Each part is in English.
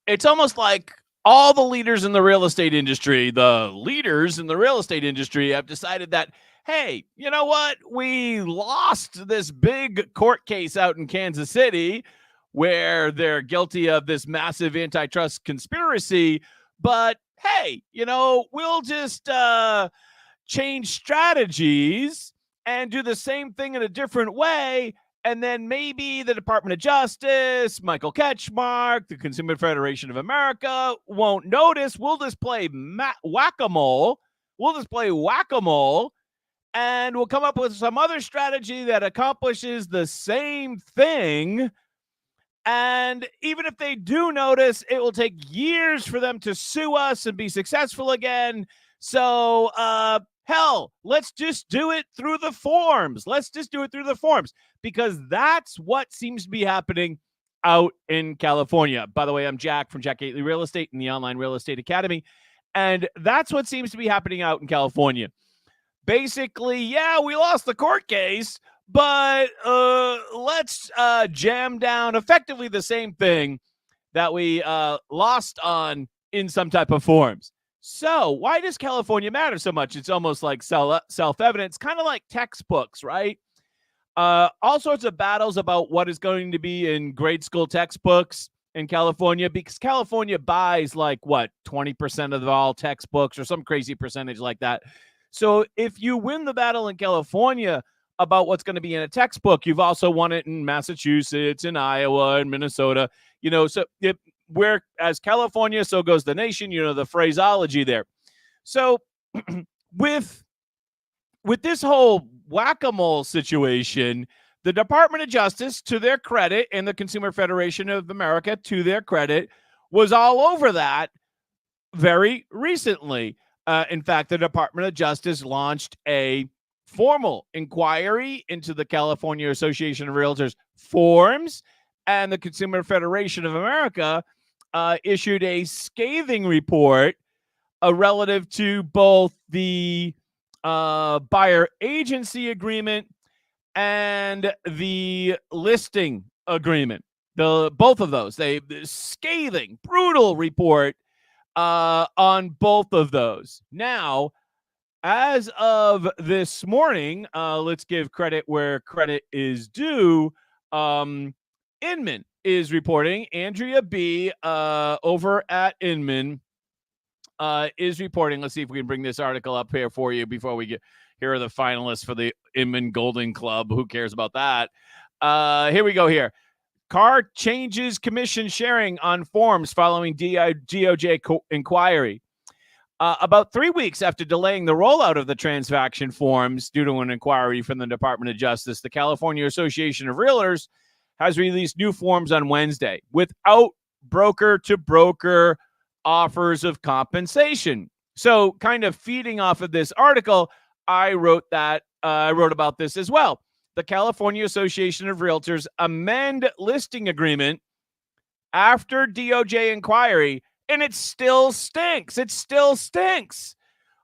it's almost like all the leaders in the real estate industry, have decided that, hey, you know what? We lost this big court case out in Kansas City where they're guilty of this massive antitrust conspiracy. But hey, we'll just change strategies and do the same thing in a different way. And then maybe the Department of Justice, Michael Ketchmark, the Consumer Federation of America won't notice. We'll just play Whac-a-Mole. And we'll come up with some other strategy that accomplishes the same thing. And even if they do notice, it will take years for them to sue us and be successful again. So, hell, let's just do it through the forms. Because that's what seems to be happening out in California. By the way, I'm Jack from Jack Gately Real Estate and the Online Real Estate Academy. And that's what seems to be happening out in California. Basically, yeah, we lost the court case, but let's jam down effectively the same thing that we lost on in some type of forms. So why does California matter so much? It's almost like self-evident. It's kind of like textbooks, right? All sorts of battles about what is going to be in grade school textbooks in California, because California buys 20% of all textbooks or some crazy percentage like that. So if you win the battle in California about what's going to be in a textbook, you've also won it in Massachusetts, in Iowa, and Minnesota. So where as California, so goes the nation. The phraseology there. So with this whole whack-a-mole situation, the Department of Justice, to their credit, and the Consumer Federation of America, to their credit, was all over that very recently. In fact, the Department of Justice launched a formal inquiry into the California Association of Realtors forms, and the Consumer Federation of America issued a scathing report relative to both the buyer agency agreement and the listing agreement. Both of those, the scathing, brutal report on both of those. Now, as of this morning, let's give credit where credit is due. Inman is reporting. Andrea B. Over at Inman is reporting. Let's see if we can bring this article up here for you before we get. Here are the finalists for the Inman Golden Club. Who cares about that? Here we go here. CAR changes commission sharing on forms following DOJ inquiry. About 3 weeks after delaying the rollout of the transaction forms due to an inquiry from the Department of Justice, the California Association of Realtors has released new forms on Wednesday without broker-to-broker offers of compensation. So kind of feeding off of this article, I wrote about this as well. The California Association of Realtors amend listing agreement after DOJ inquiry, and it still stinks.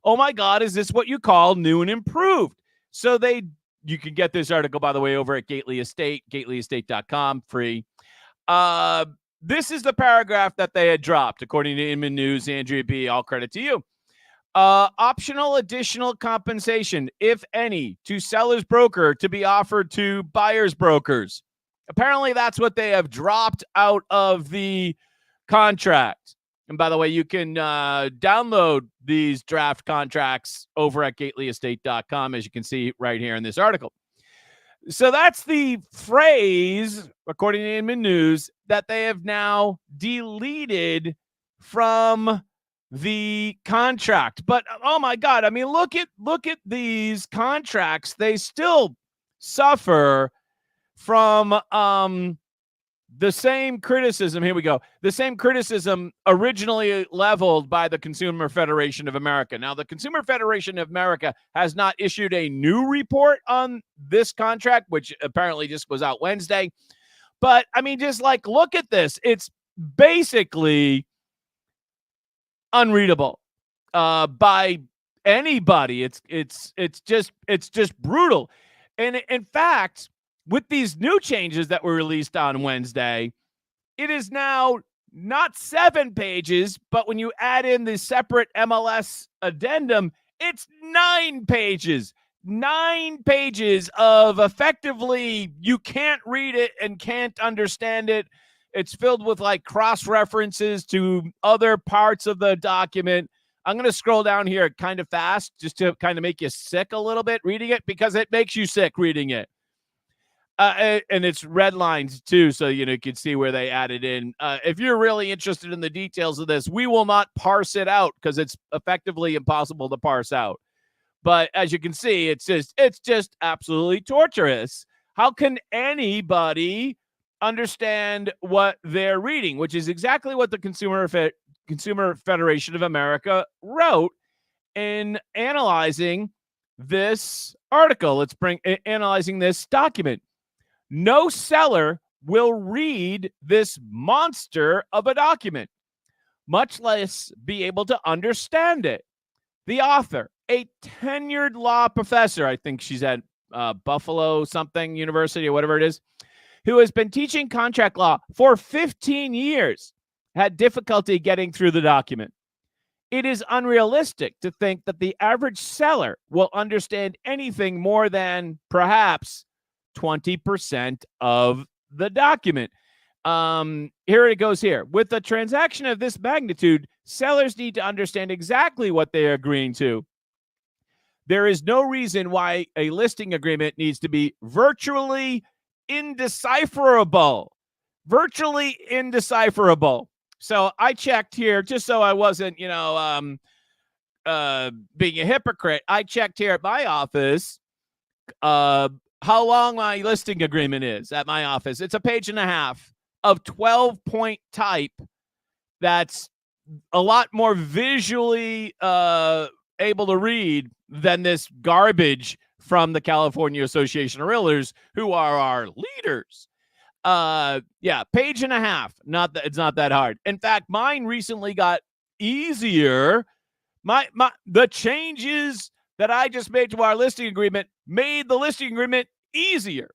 Oh my God, is this what you call new and improved? So you can get this article, by the way, over at Gately Estate, gatelyestate.com, free. This is the paragraph that they had dropped, according to Inman News. Andrea B., all credit to you. Optional additional compensation, if any, to seller's broker to be offered to buyer's brokers. Apparently, that's what they have dropped out of the contract. And by the way, you can download these draft contracts over at gatelyestate.com, as you can see right here in this article. So that's the phrase, according to Inman News, that they have now deleted from the contract. But oh my God, I mean, look at these contracts. They still suffer from the same criticism. Here we go. The same criticism originally leveled by the Consumer Federation of America. Now, the Consumer Federation of America has not issued a new report on this contract, which apparently just was out Wednesday. But I mean, just look at this. It's basically unreadable by anybody. It's just brutal. And in fact, with these new changes that were released on Wednesday, it is now not 7 pages, but when you add in the separate MLS addendum, it's 9 pages. 9 pages of effectively, you can't read it and can't understand it. It's filled with like cross references to other parts of the document. I'm going to scroll down here kind of fast just to kind of make you sick a little bit reading it, because it makes you sick reading it. And it's red lines too, so you can see where they added in. If you're really interested in the details of this, we will not parse it out because it's effectively impossible to parse out. But as you can see, it's just absolutely torturous. How can anybody understand what they're reading? Which is exactly what the Consumer Federation of America wrote in analyzing this article. Let's analyzing this document. No seller will read this monster of a document, much less be able to understand it. The author, a tenured law professor, I think she's at Buffalo something University or whatever it is, who has been teaching contract law for 15 years, had difficulty getting through the document. It is unrealistic to think that the average seller will understand anything more than perhaps 20% of the document. Here it goes here. With a transaction of this magnitude, sellers need to understand exactly what they are agreeing to. There is no reason why a listing agreement needs to be virtually indecipherable. Virtually indecipherable. So I checked here just so I wasn't, being a hypocrite. I checked here at my office how long my listing agreement is at my office. It's a page and a half of 12-point type. That's a lot more visually able to read than this garbage from the California Association of Realtors, who are our leaders. Page and a half. It's not that hard. In fact, mine recently got easier. The changes that I just made to our listing agreement made the listing agreement easier.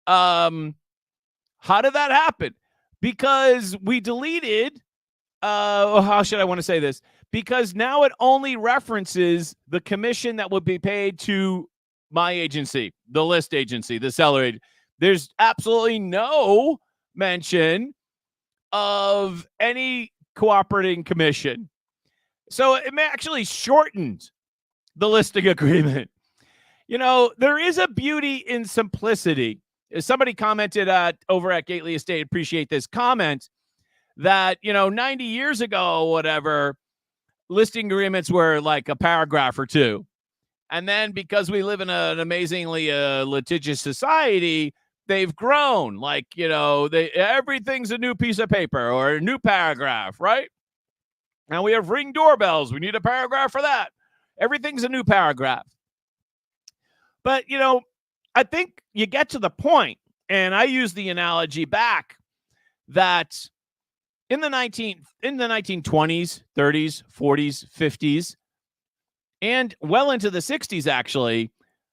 How did that happen? Because we deleted, how should I want to say this? Because now it only references the commission that would be paid to my agency, the list agency, the seller agent. There's absolutely no mention of any cooperating commission. So it actually shortened the listing agreement. There is a beauty in simplicity. Somebody commented over at Gately Estate, appreciate this comment, that, 90 years ago, whatever, listing agreements were like a paragraph or two. And then because we live in an amazingly litigious society, they've grown. Like, everything's a new piece of paper or a new paragraph, right? Now we have Ring doorbells. We need a paragraph for that. Everything's a new paragraph. But, I think you get to the point, and I use the analogy back that in the 1920s, 30s, 40s, 50s, and well into the 60s, actually,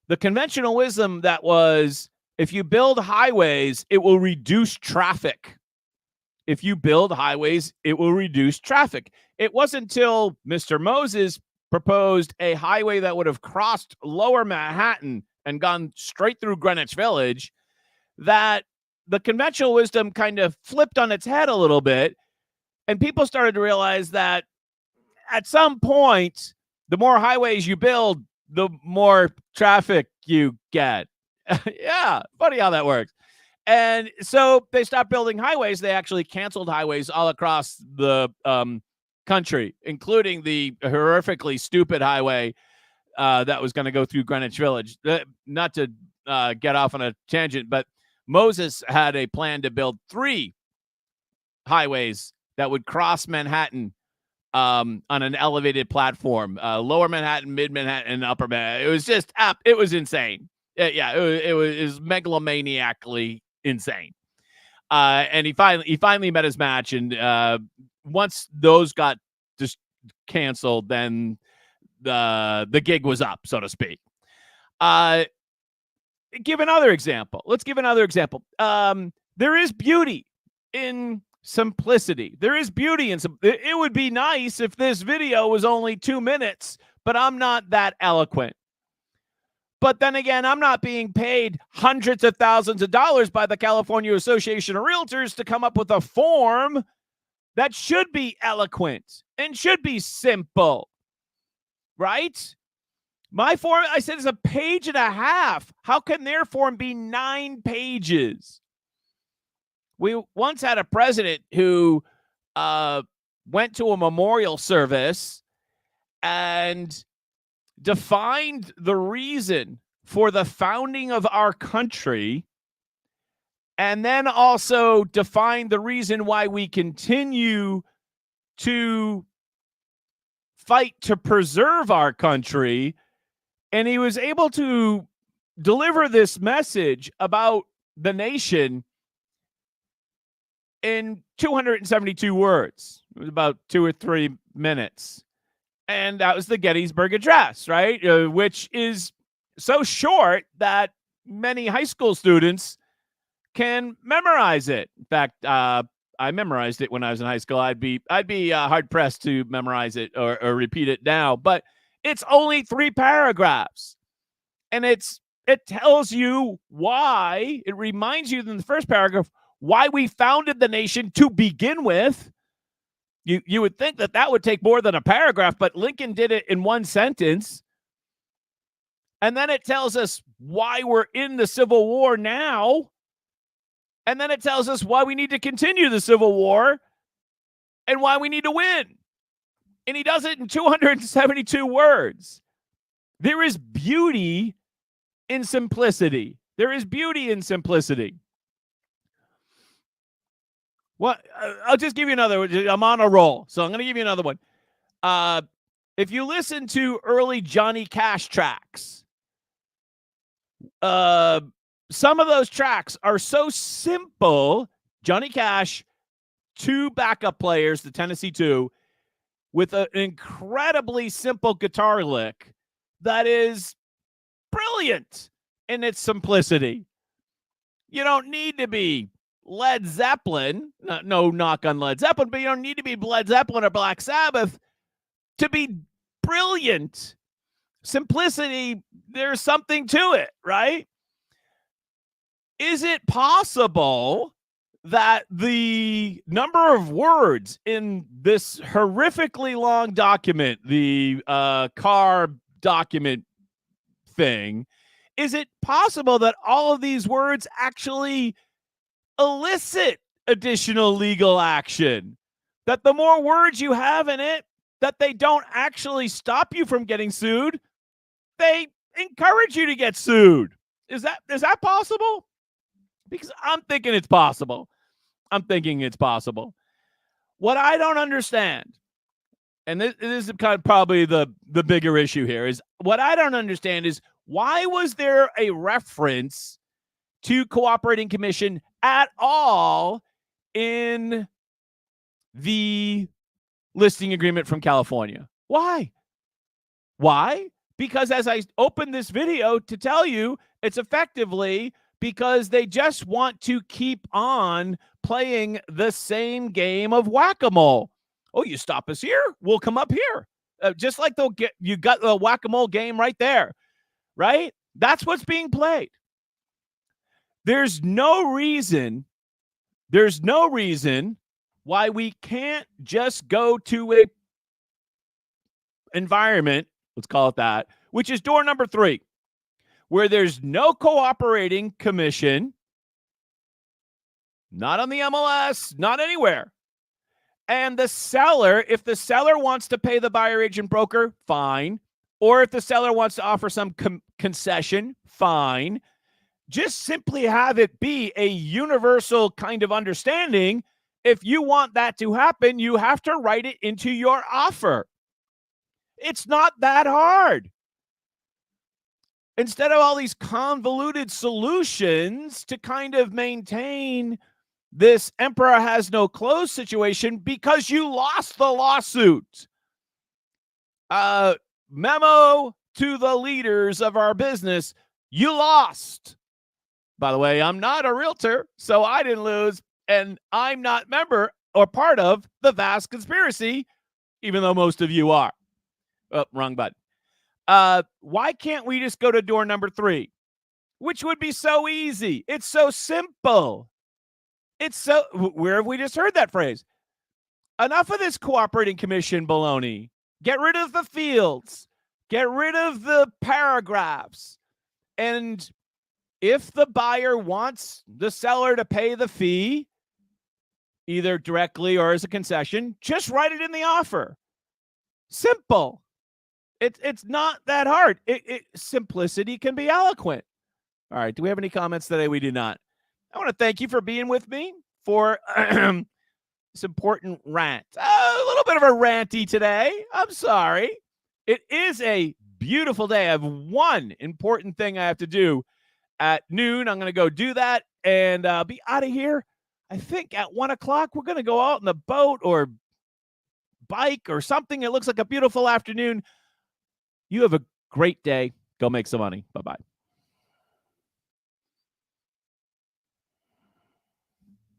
the conventional wisdom that was, if you build highways, it will reduce traffic. If you build highways, it will reduce traffic. It wasn't until Mr. Moses proposed a highway that would have crossed Lower Manhattan and gone straight through Greenwich Village that the conventional wisdom kind of flipped on its head a little bit. And people started to realize that at some point, the more highways you build, the more traffic you get. Yeah, funny how that works. And so they stopped building highways. They actually canceled highways all across the country, including the horrifically stupid highway that was going to go through Greenwich Village. Not to get off on a tangent, but Moses had a plan to build 3 highways that would cross Manhattan on an elevated platform, Lower Manhattan, Mid Manhattan, and Upper Manhattan. It was just, it was insane. It was megalomaniacally insane. And he finally met his match. And once those got just canceled, then the gig was up, so to speak. Give another example. Let's give another example. There is beauty in Simplicity. There is beauty in some. It would be nice if this video was only 2 minutes, but I'm not that eloquent. But then again, I'm not being paid hundreds of thousands of dollars by the California Association of Realtors to come up with a form that should be eloquent and should be simple, right? My form, I said, is a page and a half. How can their form be 9 pages? We once had a president who went to a memorial service and defined the reason for the founding of our country, and then also defined the reason why we continue to fight to preserve our country. And he was able to deliver this message about the nation in 272 words. It was about 2 or 3 minutes. And that was the Gettysburg Address, right? Which is so short that many high school students can memorize it. In fact, I memorized it when I was in high school. I'd be hard pressed to memorize it or repeat it now. But it's only 3 paragraphs, and it tells you why. It reminds you in the first paragraph why we founded the nation to begin with. You would think that would take more than a paragraph, but Lincoln did it in 1 sentence. And then it tells us why we're in the Civil War now. And then it tells us why we need to continue the Civil War and why we need to win. And he does it in 272 words. There is beauty in simplicity. There is beauty in simplicity. Well, I'll just give you another one. I'm on a roll, so I'm going to give you another one. If you listen to early Johnny Cash tracks, some of those tracks are so simple. Johnny Cash, 2 backup players, the Tennessee 2, with an incredibly simple guitar lick that is brilliant in its simplicity. You don't need to be Led Zeppelin, no knock on Led Zeppelin, but you don't need to be Led Zeppelin or Black Sabbath to be brilliant. Simplicity, there's something to it, right? Is it possible that the number of words in this horrifically long document, the car document thing, is it possible that all of these words actually elicit additional legal action? That the more words you have in it, that they don't actually stop you from getting sued, they encourage you to get sued. Is that possible? Because I'm thinking it's possible. What I don't understand, and this is kind of probably the bigger issue here, is what I don't understand is why was there a reference to cooperating commission at all in the listing agreement from California? Why? Because as I opened this video to tell you, it's effectively because they just want to keep on playing the same game of whack-a-mole. Oh, you stop us here, we'll come up here. Just like you got the whack-a-mole game right there, right? That's what's being played. There's no reason why we can't just go to a environment, let's call it that, which is door number 3, where there's no cooperating commission, not on the MLS, not anywhere. And the seller, if the seller wants to pay the buyer agent broker, fine. Or if the seller wants to offer some concession, fine. Just simply have it be a universal kind of understanding. If you want that to happen, you have to write it into your offer. It's not that hard. Instead of all these convoluted solutions to kind of maintain this emperor has no clothes situation because you lost the lawsuit. Memo to the leaders of our business, you lost. By the way, I'm not a realtor, so I didn't lose. and I'm not member or part of the vast conspiracy, even though most of you are. Oh, wrong button. Why can't we just go to door number 3, which would be so easy? It's so simple. Where have we just heard that phrase? Enough of this cooperating commission baloney. Get rid of the fields. Get rid of the paragraphs. And if the buyer wants the seller to pay the fee, either directly or as a concession, just write it in the offer. Simple. It's not that hard. Simplicity can be eloquent. All right. Do we have any comments today? We do not. I want to thank you for being with me for this important rant. A little bit of a ranty today. I'm sorry. It is a beautiful day. I have one important thing I have to do at noon. I'm going to go do that and be out of here. I think at 1 o'clock, we're going to go out in the boat or bike or something. It looks like a beautiful afternoon. You have a great day. Go make some money. Bye-bye.